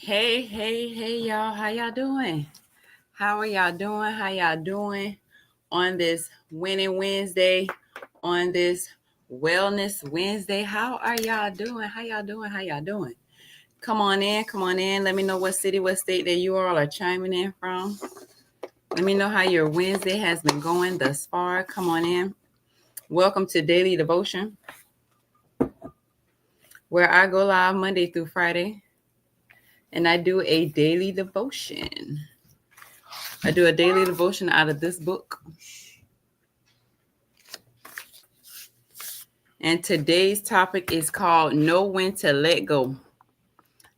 Hey, y'all. How y'all doing? How are y'all doing? How y'all doing on this Winning Wednesday, on this Wellness Wednesday? How are y'all doing? How y'all doing? How y'all doing? Come on in. Come on in. Let me know what city, what state that you all are chiming in from. Let me know how your Wednesday has been going thus far. Come on in. Welcome to Daily Devotion, where I go live Monday through Friday and I do a daily devotion. I do a daily devotion out of this book. And today's topic is called Know When to Let Go.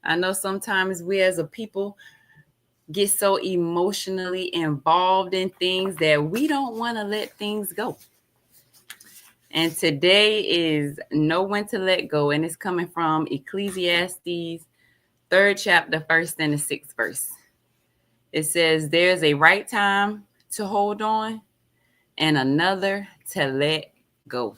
I know sometimes we as a people get so emotionally involved in things that we don't want to let things go. And today is Know When to Let Go. And it's coming from Ecclesiastes 3rd chapter, 1st and the 6th verse. It says, there's a right time to hold on and another to let go.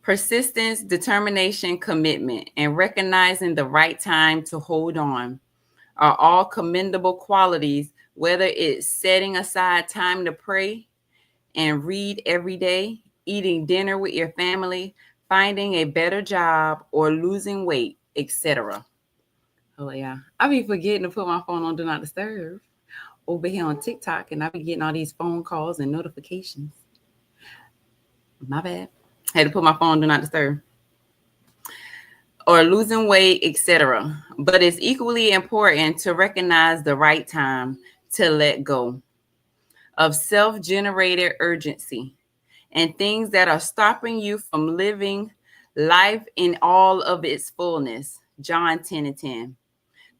Persistence, determination, commitment, and recognizing the right time to hold on are all commendable qualities, whether it's setting aside time to pray and read every day, eating dinner with your family, finding a better job, or losing weight, etc. Oh, yeah. I be forgetting to put my phone on Do Not Disturb over here on TikTok, and I be getting all these phone calls and notifications. My bad. Had to put my phone on Do Not Disturb. Or losing weight, etc. But it's equally important to recognize the right time to let go of self-generated urgency and things that are stopping you from living life in all of its fullness. John 10:10.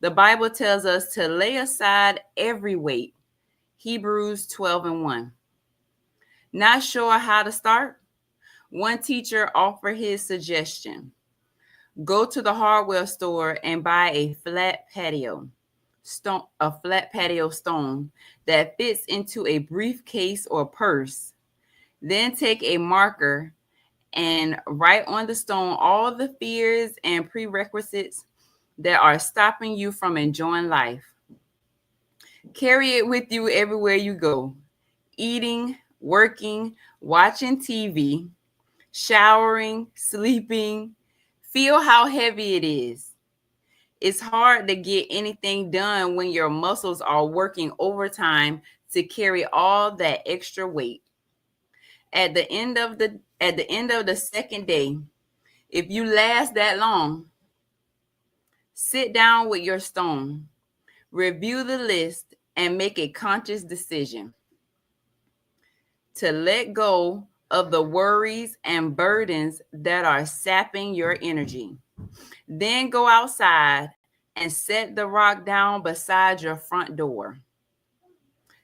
The Bible tells us to lay aside every weight. Hebrews 12:1. Not sure how to start? One teacher offered his suggestion. Go to the hardware store and buy a flat patio stone that fits into a briefcase or purse. Then take a marker and write on the stone all the fears and prerequisites that are stopping you from enjoying life. Carry it with you everywhere you go. Eating, working, watching TV, showering, sleeping. Feel how heavy it is. It's hard to get anything done when your muscles are working overtime to carry all that extra weight. At the end of the second day, if you last that long, sit down with your stone, review the list, and make a conscious decision to let go of the worries and burdens that are sapping your energy. Then go outside and set the rock down beside your front door.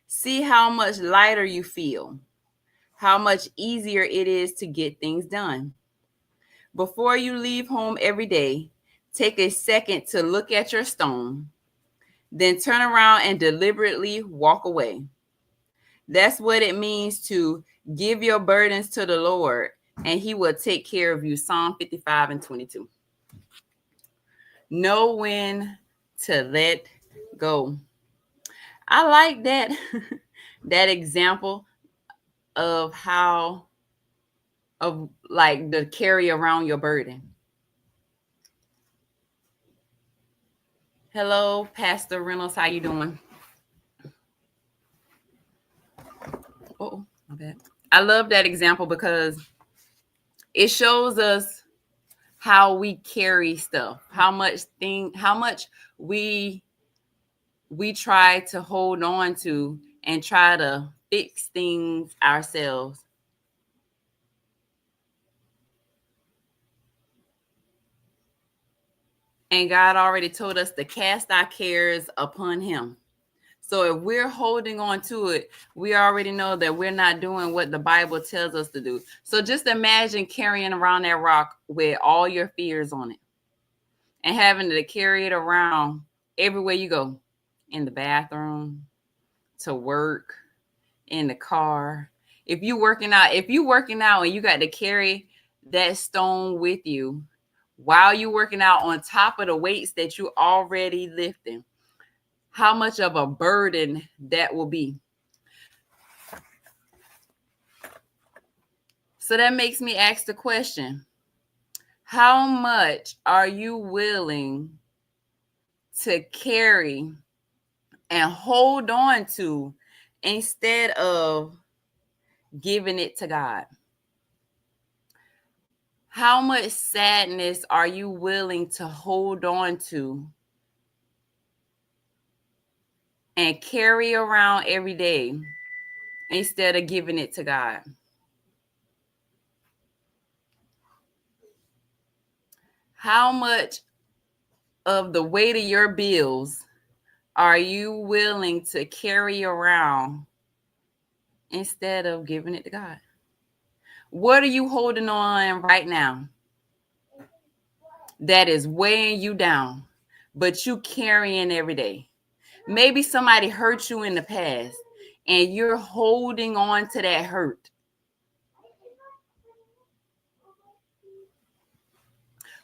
See how much lighter you feel, how much easier it is to get things done. Before you leave home every day, take a second to look at your stone, then turn around and deliberately walk away. That's what it means to give your burdens to the Lord, and He will take care of you. Psalm 55:22. Know when to let go. I like that that example of how of like the carry around your burden. Hello, Pastor Reynolds. How you doing? Oh, my bad. I love that example because it shows us how we carry stuff, how much we we try to hold on to and try to fix things ourselves. And God already told us to cast our cares upon Him. So if we're holding on to it, we already know that we're not doing what the Bible tells us to do. So just imagine carrying around that rock with all your fears on it and having to carry it around everywhere you go, in the bathroom, to work, in the car. If you working out and you got to carry that stone with you, while you're working out on top of the weights that you're already lifting. How much of a burden that will be. So that makes me ask the question, how much are you willing to carry and hold on to instead of giving it to God? How much sadness are you willing to hold on to and carry around every day instead of giving it to God? How much of the weight of your bills are you willing to carry around instead of giving it to God? What are you holding on right now that is weighing you down, but you carrying every day? Maybe somebody hurt you in the past and you're holding on to that hurt.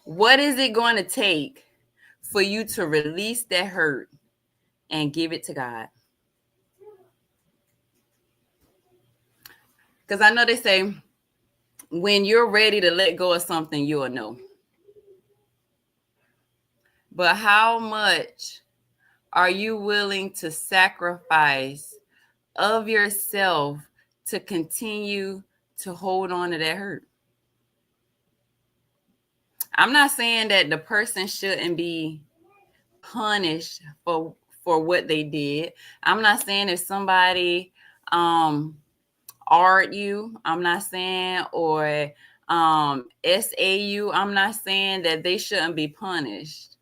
What is it going to take for you to release that hurt and give it to God? Because I know they say when you're ready to let go of something, you'll know. But how much are you willing to sacrifice of yourself to continue to hold on to that hurt? I'm not saying that the person shouldn't be punished for what they did. I'm not saying if somebody art you, I'm not saying, or SAU, I'm not saying that they shouldn't be punished.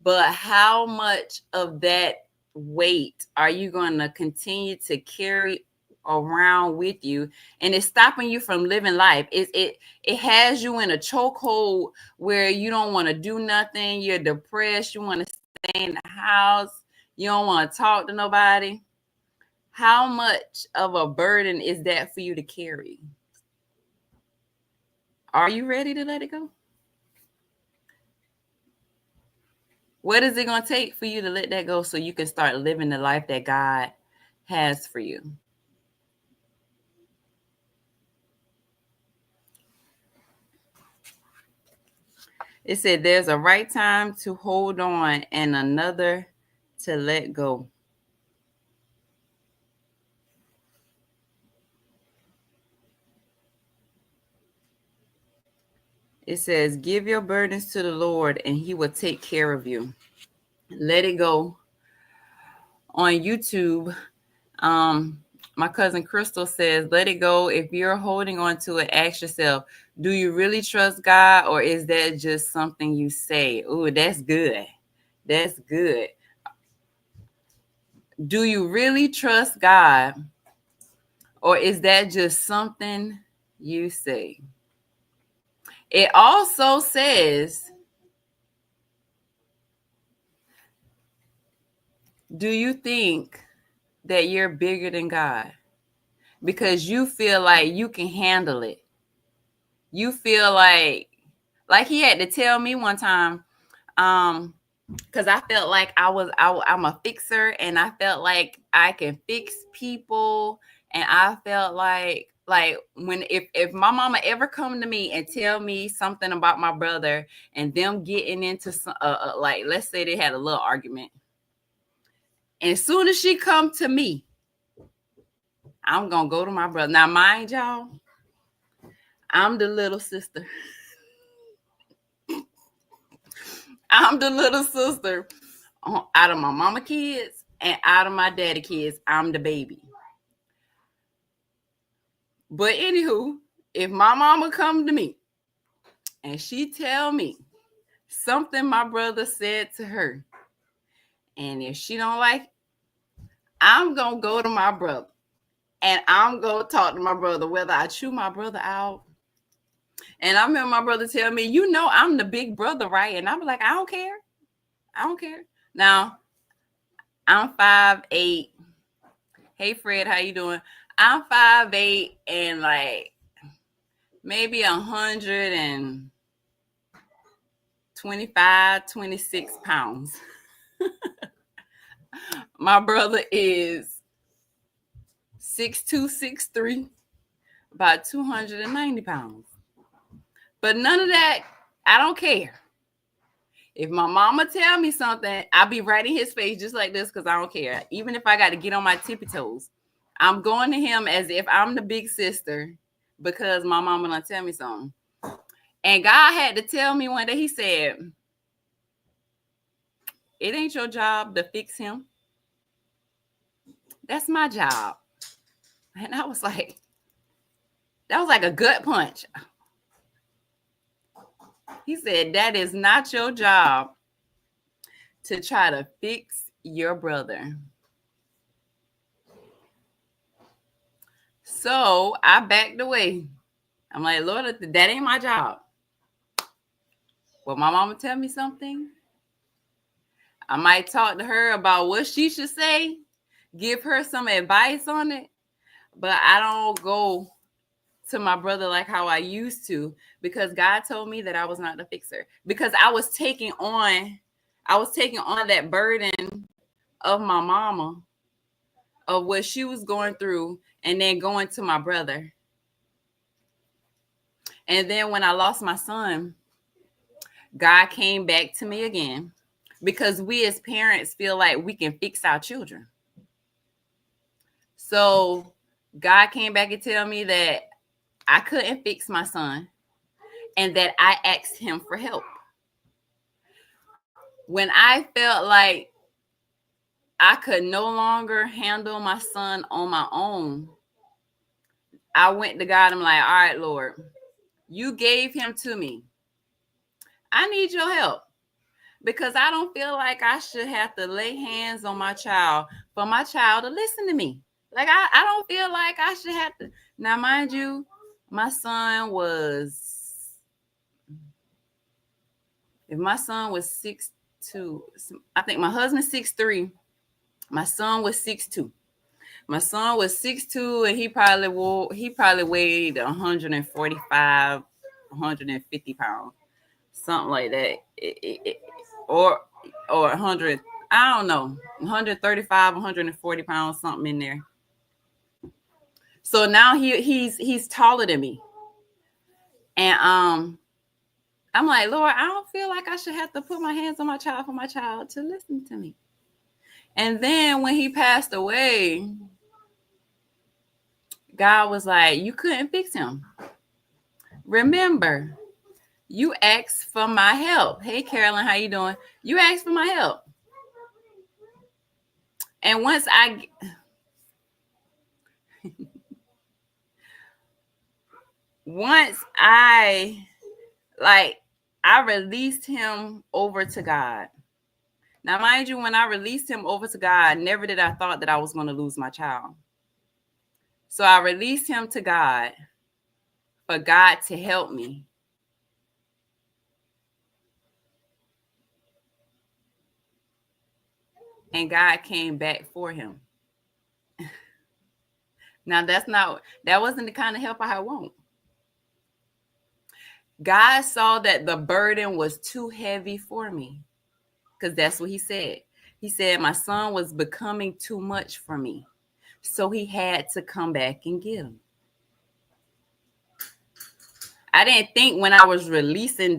But how much of that weight are you going to continue to carry around with you, and it's stopping you from living life? It has you in a chokehold where you don't want to do nothing. You're depressed. You want to stay in the house. You don't want to talk to nobody. How much of a burden is that for you to carry? Are you ready to let it go? What is it going to take for you to let that go so you can start living the life that God has for you? It said there's a right time to hold on and another to let go. It says, give your burdens to the Lord and he will take care of you. Let it go. On YouTube, my cousin Crystal says, let it go. If you're holding on to it, ask yourself, do you really trust God, or is that just something you say? Ooh, that's good. That's good. Do you really trust God, or is that just something you say? It also says, do you think that you're bigger than God because you feel like you can handle it? You feel like he had to tell me one time, because I felt like I'm a fixer, and I felt like I can fix people, and I felt like when if my mama ever come to me and tell me something about my brother and them getting into some like, let's say they had a little argument, and as soon as she come to me, I'm gonna go to my brother. Now, mind y'all, I'm the little sister. I'm the little sister out of my mama kids and out of my daddy kids. I'm the baby. But anywho, if my mama come to me and she tell me something my brother said to her, and if she don't like it, I'm gonna go to my brother and I'm gonna talk to my brother, whether I chew my brother out. And I remember my brother tell me, you know, I'm the big brother, right? And I'm like, I don't care. I don't care. Now, I'm 5'8". Hey Fred, how you doing? I'm 5'8" and like maybe 100 and 25, 26 pounds. My brother is 6'2", 6'3", about 290 pounds. But none of that, I don't care. If my mama tell me something, I'll be right in his face just like this because I don't care. Even if I got to get on my tippy toes, I'm going to him as if I'm the big sister because my mama done tell me something. And God had to tell me one day, he said, it ain't your job to fix him. That's my job. And I was like, that was like a gut punch. He said, that is not your job to try to fix your brother. So I backed away. I'm like, Lord, that ain't my job. Will my mama tell me something? I might talk to her about what she should say, give her some advice on it, but I don't go to my brother like how I used to because God told me that I was not the fixer because I was taking on that burden of my mama, of what she was going through, and then going to my brother. And then when I lost my son, God came back to me again because we as parents feel like we can fix our children. So God came back and tell me that I couldn't fix my son and that I asked him for help. When I felt like I could no longer handle my son on my own, I went to God. I'm like, all right, Lord, you gave him to me. I need your help because I don't feel like I should have to lay hands on my child for my child to listen to me. Like, I don't feel like I should have to. Now, mind you, my son was, if my son was 6'2", I think my husband's 6'3", my son was 6'2". My son was 6'2", and he probably weighed 145, 150 pounds, something like that. Or 100, I don't know, 135, 140 pounds, something in there. So now he's taller than me. And I'm like, Lord, I don't feel like I should have to put my hands on my child for my child to listen to me. And then when he passed away, God was like, you couldn't fix him. Remember, you asked for my help. Hey, Carolyn, how you doing? You asked for my help. And once I released him over to God. Now, mind you, when I released him over to God, never did I thought that I was going to lose my child. So I released him to God for God to help me. And God came back for him. Now, that wasn't the kind of help I want. God saw that the burden was too heavy for me, because that's what he said. He said my son was becoming too much for me. So he had to come back and get him. I didn't think when I was releasing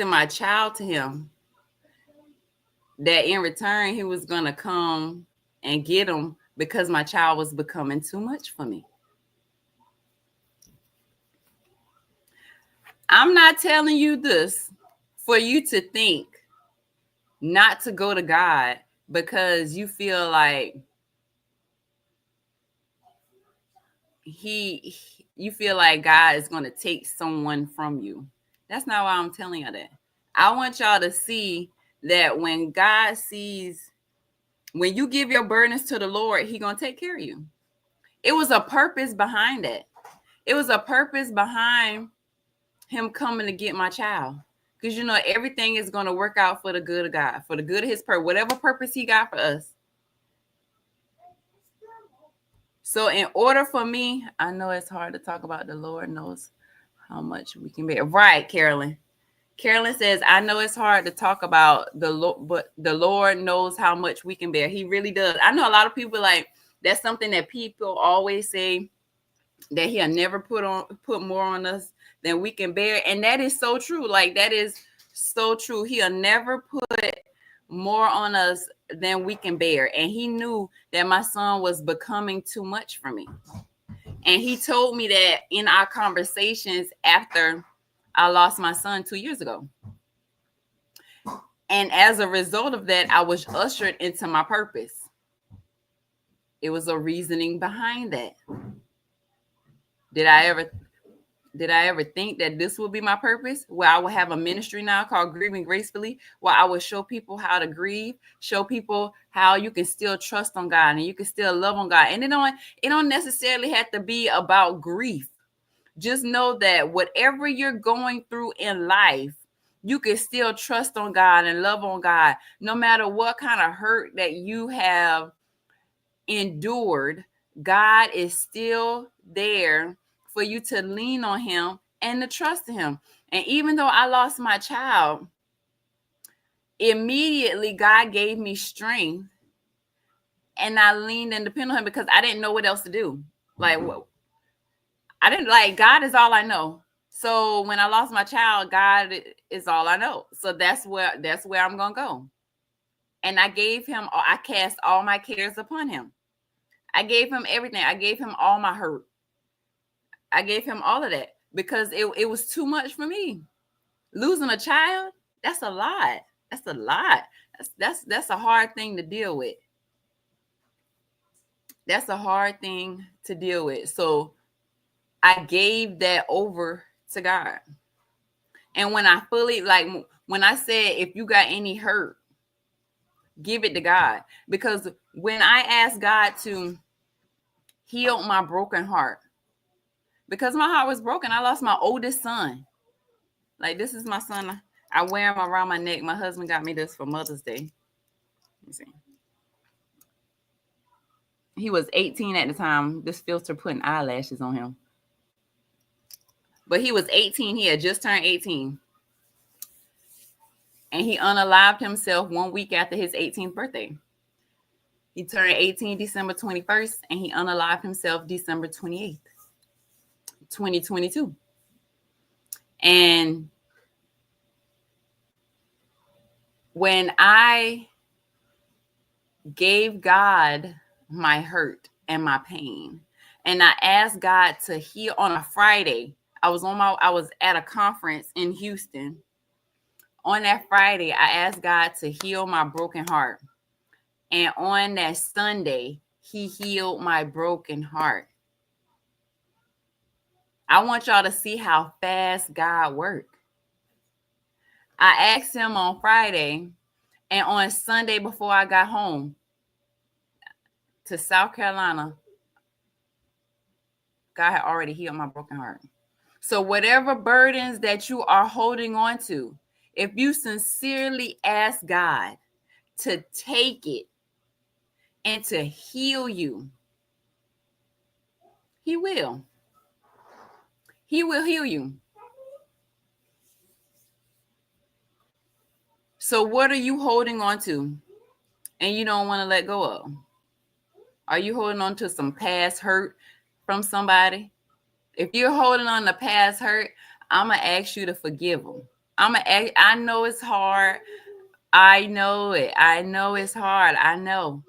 my child to him, that in return he was going to come and get him because my child was becoming too much for me. I'm not telling you this for you to think not to go to God because you feel like you feel like God is going to take someone from you. That's not why I'm telling you that. I want y'all to see that when God sees, when you give your burdens to the Lord, He's going to take care of you. It was a purpose behind that. It was a purpose behind Him coming to get my child. Because, everything is going to work out for the good of God, for the good of His purpose, whatever purpose He got for us. So in order for me, I know it's hard to talk about, the Lord knows how much we can bear. Right, Carolyn. Carolyn says, I know it's hard to talk about the Lord, but the Lord knows how much we can bear. He really does. I know a lot of people like that's something that people always say, that he'll never put more on us than we can bear. And that is so true. Like, that is so true. He'll never put more on us than we can bear. And he knew that my son was becoming too much for me. And he told me that in our conversations after I lost my son 2 years ago. And as a result of that, I was ushered into my purpose. It was a reasoning behind that. Did I ever think that this would be my purpose, where I would have a ministry now called Grieving Gracefully, where I would show people how to grieve, show people how you can still trust on God and you can still love on God. And it don't necessarily have to be about grief. Just know that whatever you're going through in life, you can still trust on God and love on God, no matter what kind of hurt that you have endured. God is still there for you to lean on him and to trust him. And even though I lost my child, immediately God gave me strength, and I leaned and depended on him because I didn't know what else to do. Like, I didn't like, God is all I know. So when I lost my child, God is all I know. So that's where I'm gonna go. And I cast all my cares upon him. I gave him everything. I gave him all my hurt. I gave him all of that because it was too much for me. Losing a child, that's a lot. That's a lot. That's a hard thing to deal with. That's a hard thing to deal with. So I gave that over to God. And when I when I said, if you got any hurt, give it to God. Because when I asked God to heal my broken heart, because my heart was broken, I lost my oldest son. Like, this is my son. I wear him around my neck. My husband got me this for Mother's Day. Let me see. He was 18 at the time. This filter putting eyelashes on him. But he was 18. He had just turned 18. And he unalived himself 1 week after his 18th birthday. He turned 18 December 21st, and he unalived himself December 28th, 2022. And when I gave God my hurt and my pain, and I asked God to heal on a Friday, I was at a conference in Houston. On that Friday, I asked God to heal my broken heart. And on that Sunday, he healed my broken heart. I want y'all to see how fast God worked. I asked him on Friday, and on Sunday before I got home to South Carolina, God had already healed my broken heart. So whatever burdens that you are holding on to, if you sincerely ask God to take it and to heal you, he will. He will heal you. So what are you holding on to and you don't want to let go of? Are you holding on to some past hurt from somebody? If you're holding on to past hurt, I'm going to ask you to forgive them. I know it's hard. I know it. I know it's hard. I know.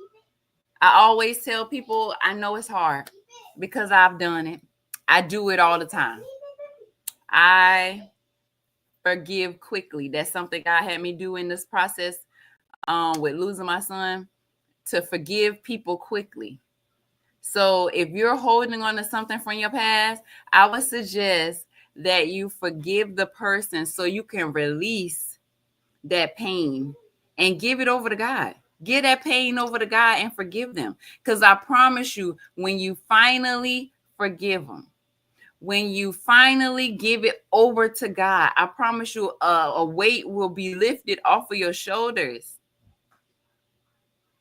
I always tell people I know it's hard because I've done it. I do it all the time. I forgive quickly. That's something God had me do in this process with losing my son, to forgive people quickly. So if you're holding on to something from your past, I would suggest that you forgive the person so you can release that pain and give it over to God. Give that pain over to God and forgive them. Because I promise you, when you finally forgive them, when you finally give it over to God, I promise you a weight will be lifted off of your shoulders.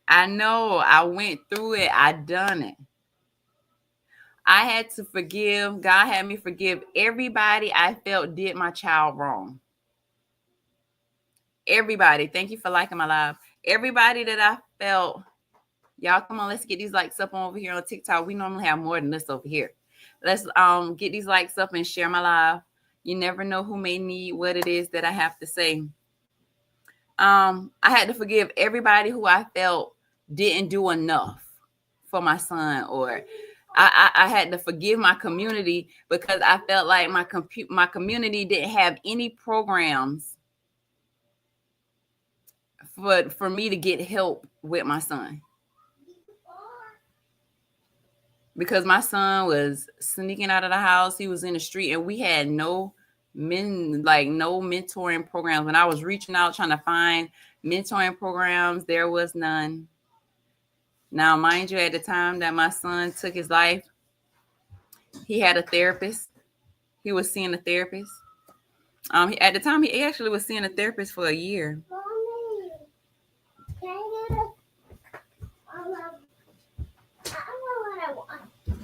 I know. I went through it. I done it. I had to forgive. God had me forgive everybody I felt did my child wrong. Everybody. Thank you for liking my live. Everybody that I felt, y'all come on, let's get these likes up on over here on TikTok. We normally have more than this over here. Let's get these likes up and share my live. You never know who may need what it is that I have to say. I had to forgive everybody who I felt didn't do enough for my son, or I had to forgive my community because I felt like my community didn't have any programs for me to get help with my son. Because my son was sneaking out of the house, he was in the street, and we had no mentoring programs. When I was reaching out trying to find mentoring programs, there was none. Now, mind you, at the time that my son took his life, he had a therapist. He was seeing a therapist. At the time, he actually was seeing a therapist for a year. Mommy, can I get I want.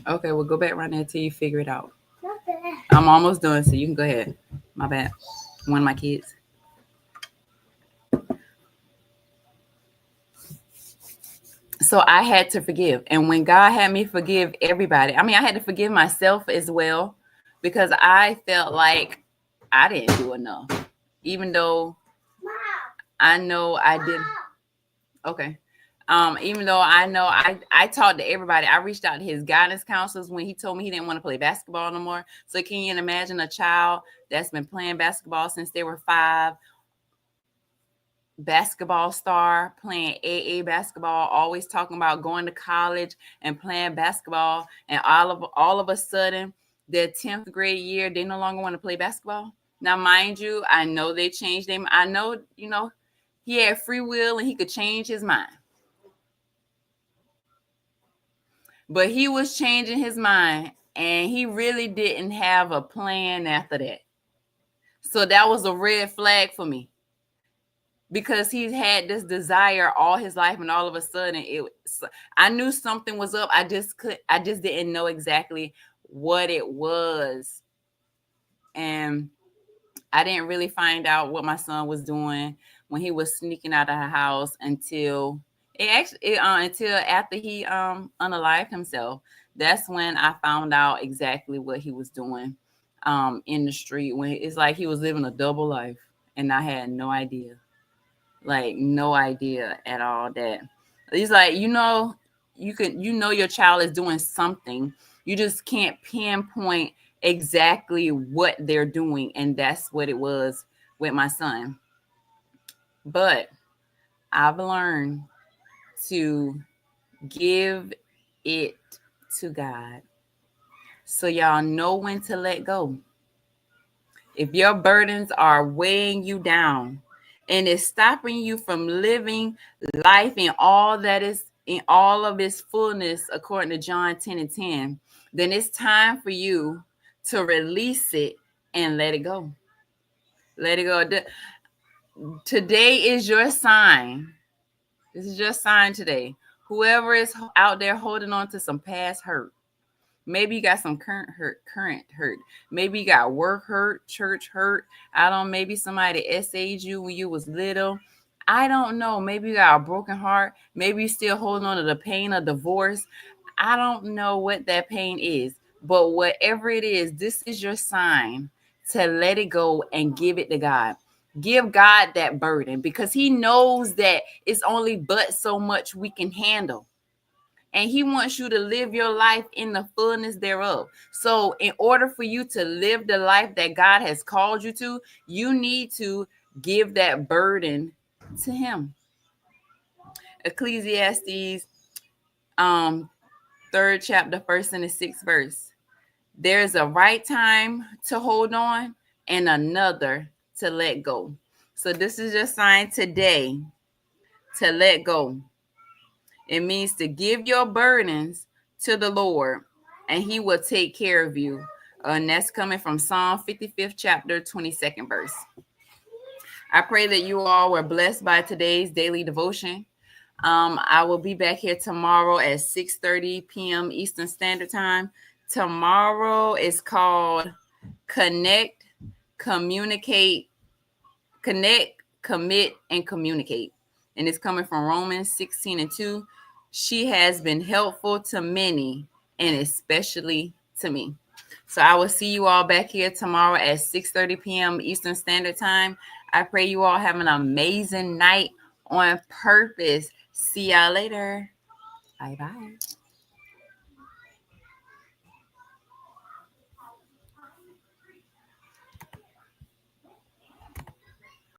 Okay, we'll go back right there till you figure it out. Okay. I'm almost done, so you can go ahead. My bad. One of my kids. So I had to forgive. And when God had me forgive everybody, I had to forgive myself as well, because I felt like I didn't do enough. Even though I know I did. Okay. Even though I know I talked to everybody. I reached out to his guidance counselors when he told me he didn't want to play basketball no more. So can you imagine a child that's been playing basketball since they were 5, basketball star, playing AA basketball, always talking about going to college and playing basketball, and all of a sudden, their 10th grade year, they no longer want to play basketball. Now, mind you, I know they changed them. I know, he had free will and he could change his mind. But he was changing his mind, and he really didn't have a plan after that. So that was a red flag for me, because he's had this desire all his life, and all of a sudden I knew something was up. I just didn't know exactly what it was. And I didn't really find out what my son was doing when he was sneaking out of the house until after he unalived himself. That's when I found out exactly what he was doing in the street, when it's like he was living a double life, and I had no idea. Like, no idea at all. That it's like, your child is doing something, you just can't pinpoint exactly what they're doing, and that's what it was with my son. But I've learned to give it to God, so y'all know when to let go. If your burdens are weighing you down and it's stopping you from living life in all of its fullness, according to John 10:10, then it's time for you to release it and let it go. Let it go. Today is your sign. This is your sign today. Whoever is out there holding on to some past hurt, maybe you got some current hurt. Maybe you got work hurt, church hurt. Maybe somebody SA'd you when you was little. I don't know. Maybe you got a broken heart. Maybe you're still holding on to the pain of divorce. I don't know what that pain is. But whatever it is, this is your sign to let it go and give it to God. Give God that burden, because he knows that it's only but so much we can handle. And he wants you to live your life in the fullness thereof. So in order for you to live the life that God has called you to, you need to give that burden to him. Ecclesiastes 3rd chapter, 1st and the 6th verse. There's a right time to hold on and another to let go. So this is your sign today to let go. It means to give your burdens to the Lord, and he will take care of you. And that's coming from Psalm 55th chapter, 22nd verse. I pray that you all were blessed by today's daily devotion. I will be back here tomorrow at 6:30 p.m. Eastern Standard Time Tomorrow is called Connect, Communicate, Connect, Commit, and Communicate. And it's coming from Romans 16:2. She has been helpful to many, and especially to me. So I will see you all back here tomorrow at 6:30 p.m. Eastern Standard Time. I pray you all have an amazing night on purpose. See y'all later. Bye-bye.